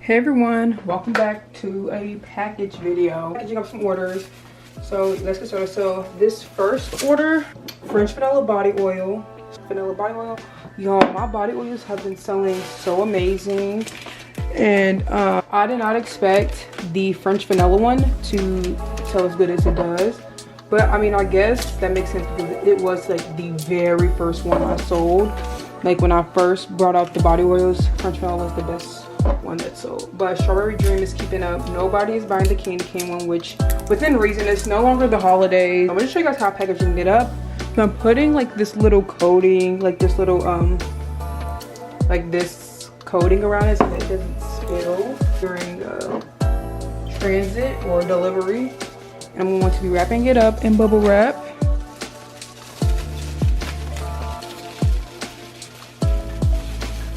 Hey everyone, welcome back to a package video. Packaging up some orders. So let's get started. So this first order, French vanilla body oil. Y'all, my body oils have been selling so amazing. And I did not expect the French vanilla one to sell as good as it does. But I mean, I guess that makes sense because it was like the very first one I sold. Like when I first brought out the body oils, French vanilla was the best one that sold. But Strawberry Dream is keeping up. Nobody is buying the candy cane one, which within reason, it's no longer the holidays. I'm gonna show you guys how packaging it up. So I'm putting like this little coating, like this little like this coating around it so that it doesn't spill during transit or delivery. And I'm going to be wrapping it up in bubble wrap.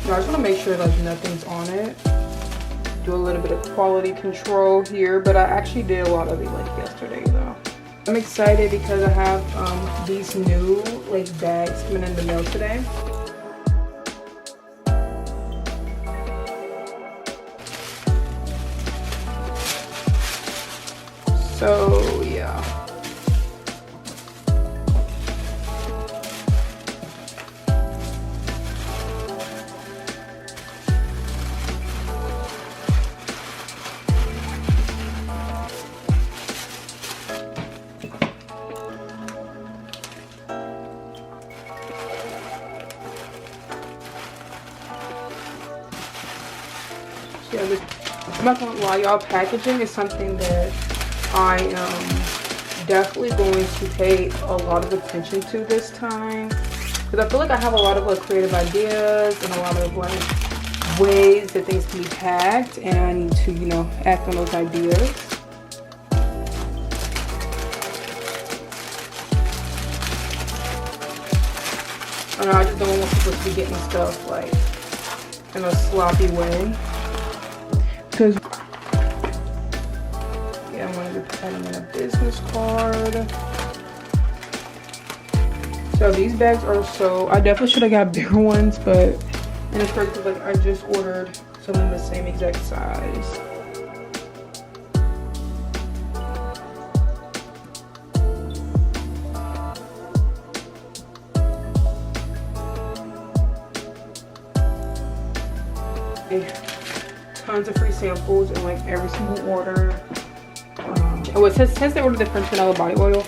I just want to make sure like nothing's on it. Do a little bit of quality control here, but I actually did a lot of it like yesterday though. I'm excited because I have these new like bags coming in the mail today. So yeah. Yeah, I'm not gonna lie, y'all, packaging is something that I am definitely going to pay a lot of attention to this time, because I feel like I have a lot of like creative ideas and a lot of like ways that things can be packed, and I need to, you know, act on those ideas. I don't know, I just don't want people to be getting stuff like in a sloppy way. Because yeah, I'm going to be putting in a business card. So these bags are so, I definitely should have got bigger ones, but and it's crazy, like I just ordered something the same exact size. Tons of free samples in like every single order. Since they ordered the French vanilla body oil,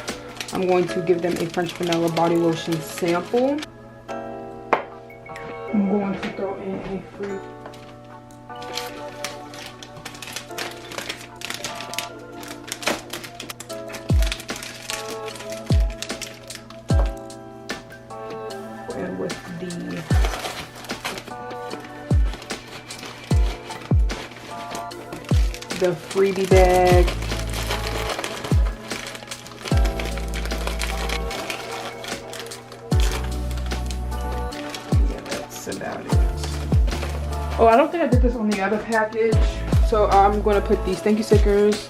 I'm going to give them a French vanilla body lotion sample. I'm going to throw in a free and with the freebie bag. Yeah, that's about it. Oh, I don't think I did this on the other package, so I'm going to put these thank you stickers.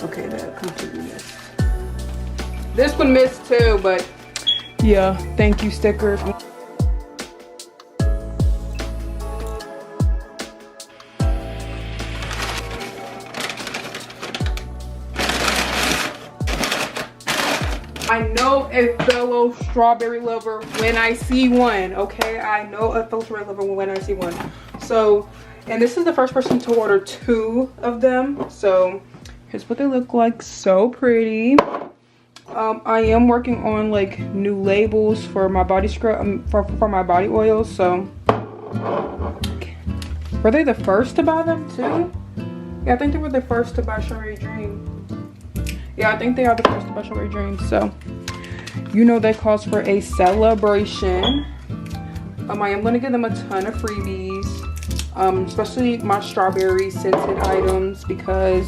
Okay, that completely missed. This one missed too, but yeah, thank you stickers. I know a fellow strawberry lover when I see one, okay? I know a fellow strawberry lover when I see one. So, and this is the first person to order 2 of them. So, here's what they look like. So pretty. I am working on like new labels for my body scrub, for my body oils. So, were they the first to buy them too? Yeah, I think they were the first to buy Strawberry Dream. Yeah, I think they are the first to buy Strawberry Dream. So, you know that calls for a celebration. I am going to give them a ton of freebies. Especially my strawberry scented items, because,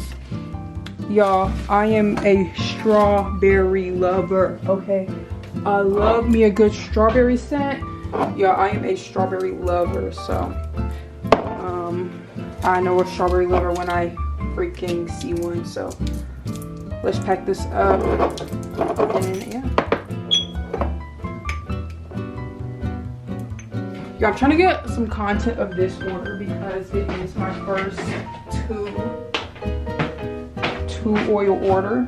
y'all, I am a strawberry lover, okay? I love me a good strawberry scent. Yeah, I am a strawberry lover. So, I know a strawberry lover when I freaking see one. So, let's pack this up, and yeah. Yeah, I'm trying to get some content of this order because it is my first two oil order.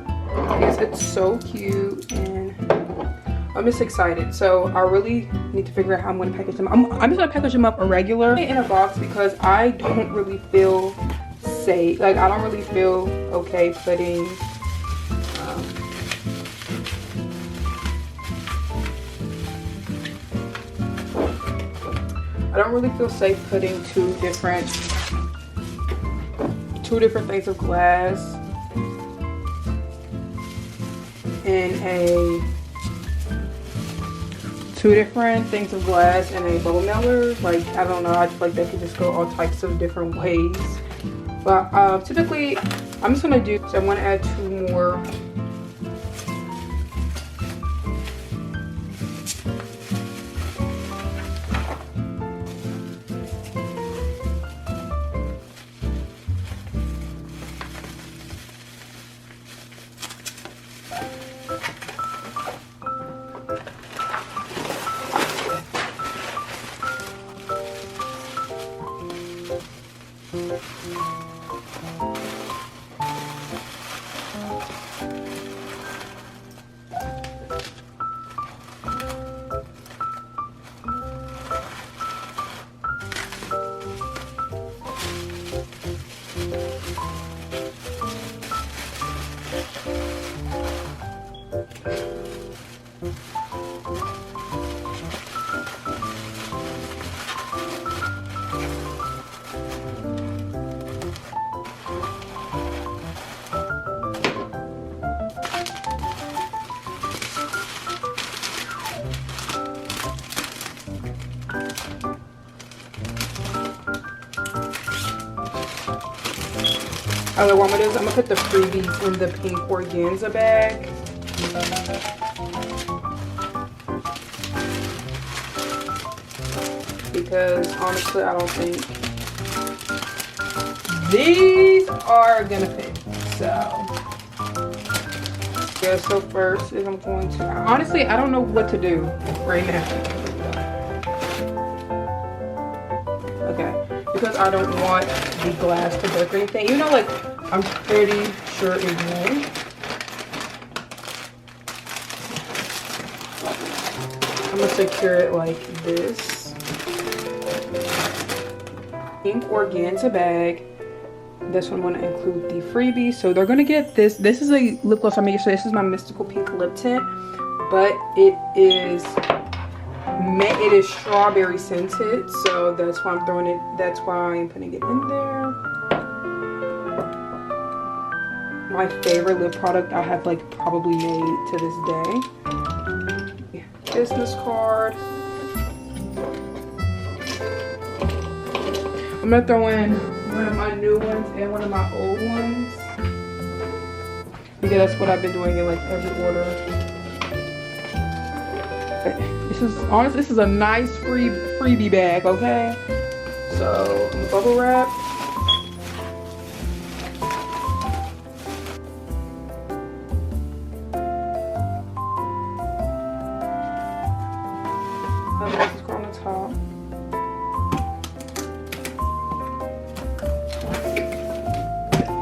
Yes, it's so cute and I'm just excited. So I really need to figure out how I'm going to package them. I'm just going to package them up regular in a box because I don't really feel safe. Like, I don't really feel okay putting I don't really feel safe putting two different things of glass in a bubble mailer. Like, I don't know, I feel like they could just go all types of different ways. But typically I'm just gonna do, so I'm gonna add 2 more. What I'm gonna do is I'm gonna put the freebies in the pink organza bag. Because honestly, I don't think these are gonna fit. So yeah, so first is I'm going to, honestly, I don't know what to do right now. Okay, because I don't want the glass to break or anything. You know, like, I'm pretty sure it won't. I'm gonna secure it like this. Pink organza bag. This one I'm gonna include the freebie. So they're gonna get this. This is a lip gloss I made. So this is my Mystical Pink lip tint, but it is strawberry scented. So that's why I'm throwing it. That's why I'm putting it in there. My favorite lip product I have like probably made to this day. Business card. I'm gonna throw in one of my new ones and one of my old ones because that's what I've been doing in like every order. This is honestly, this is a nice freebie bag, okay? So I'm gonna bubble wrap. This is on the top.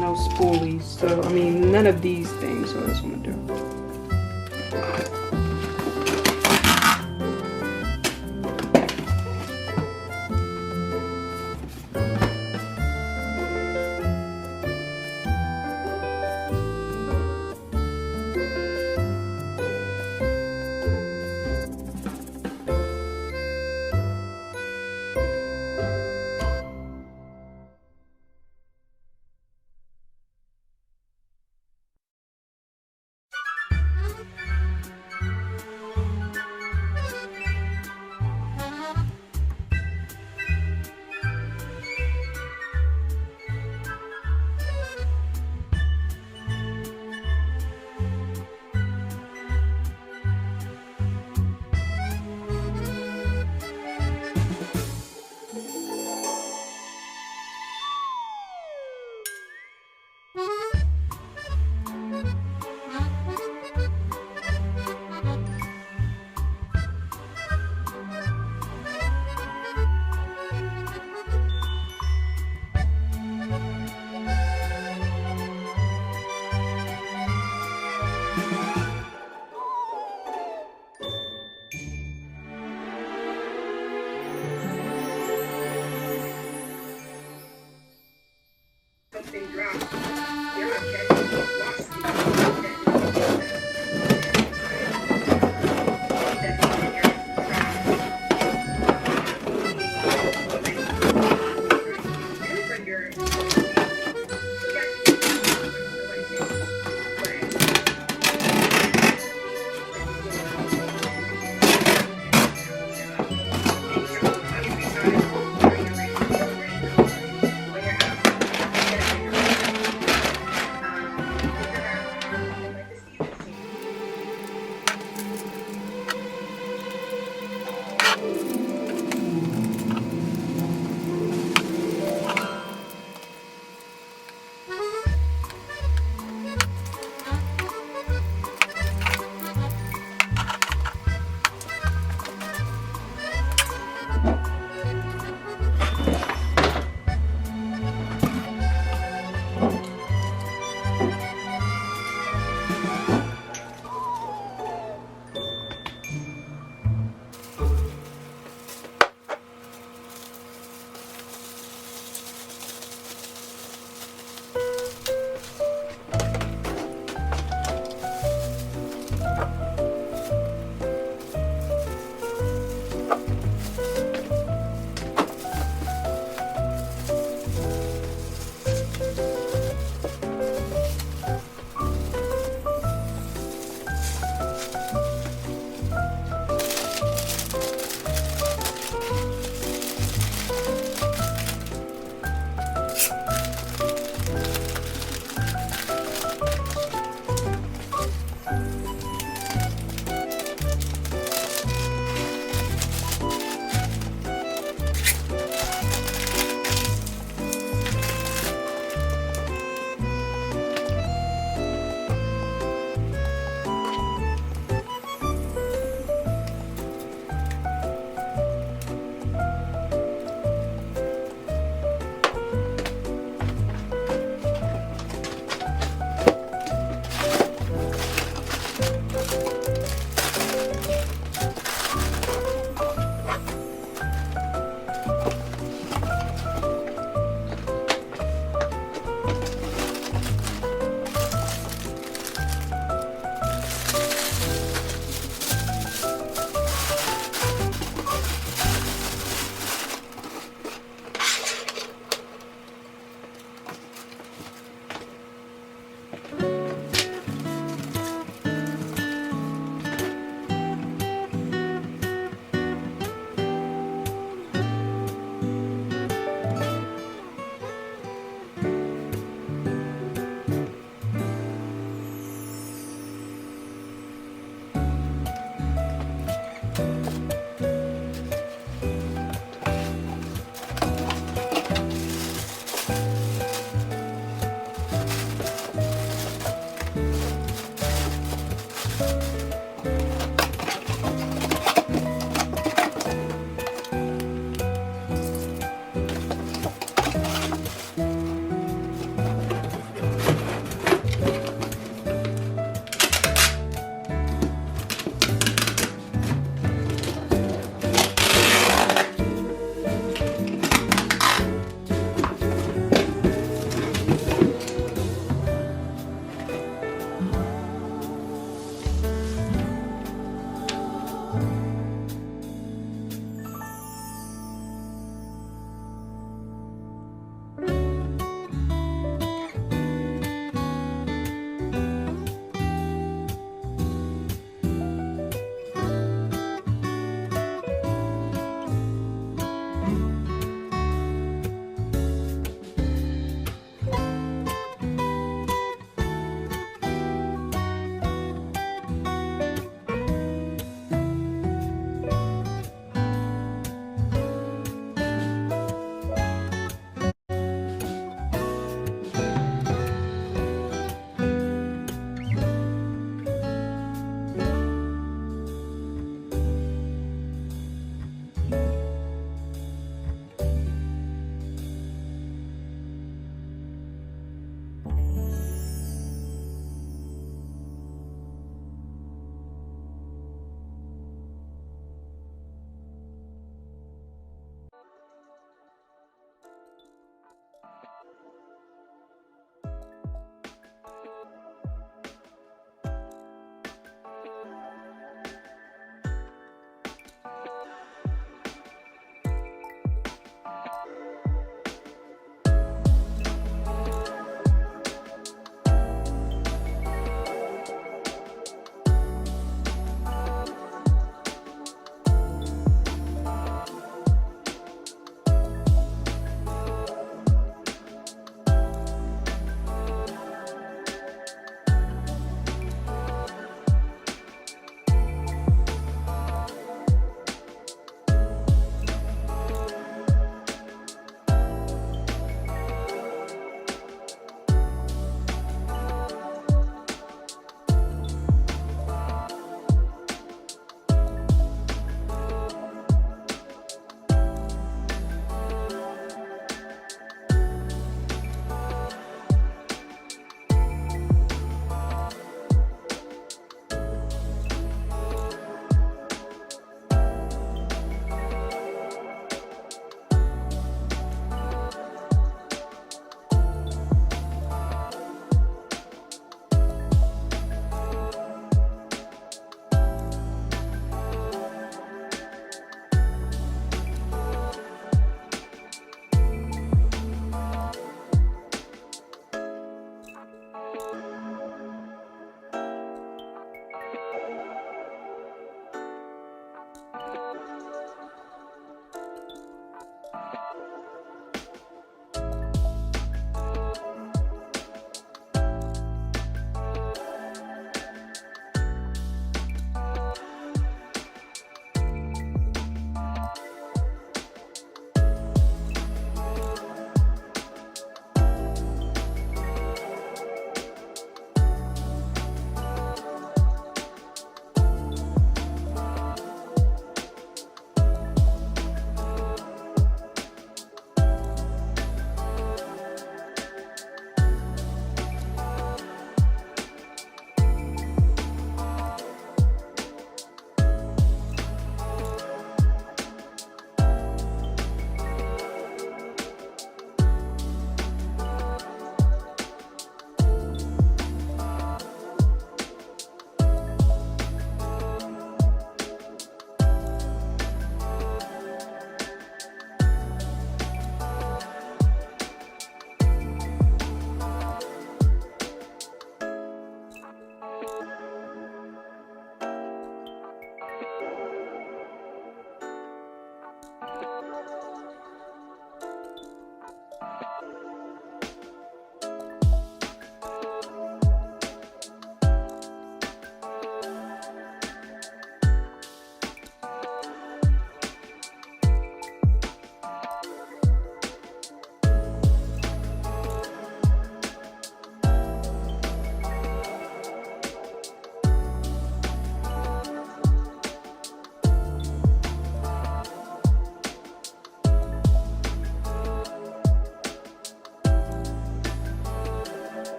No spoolies, so I mean none of these things, so that's what I'm gonna do.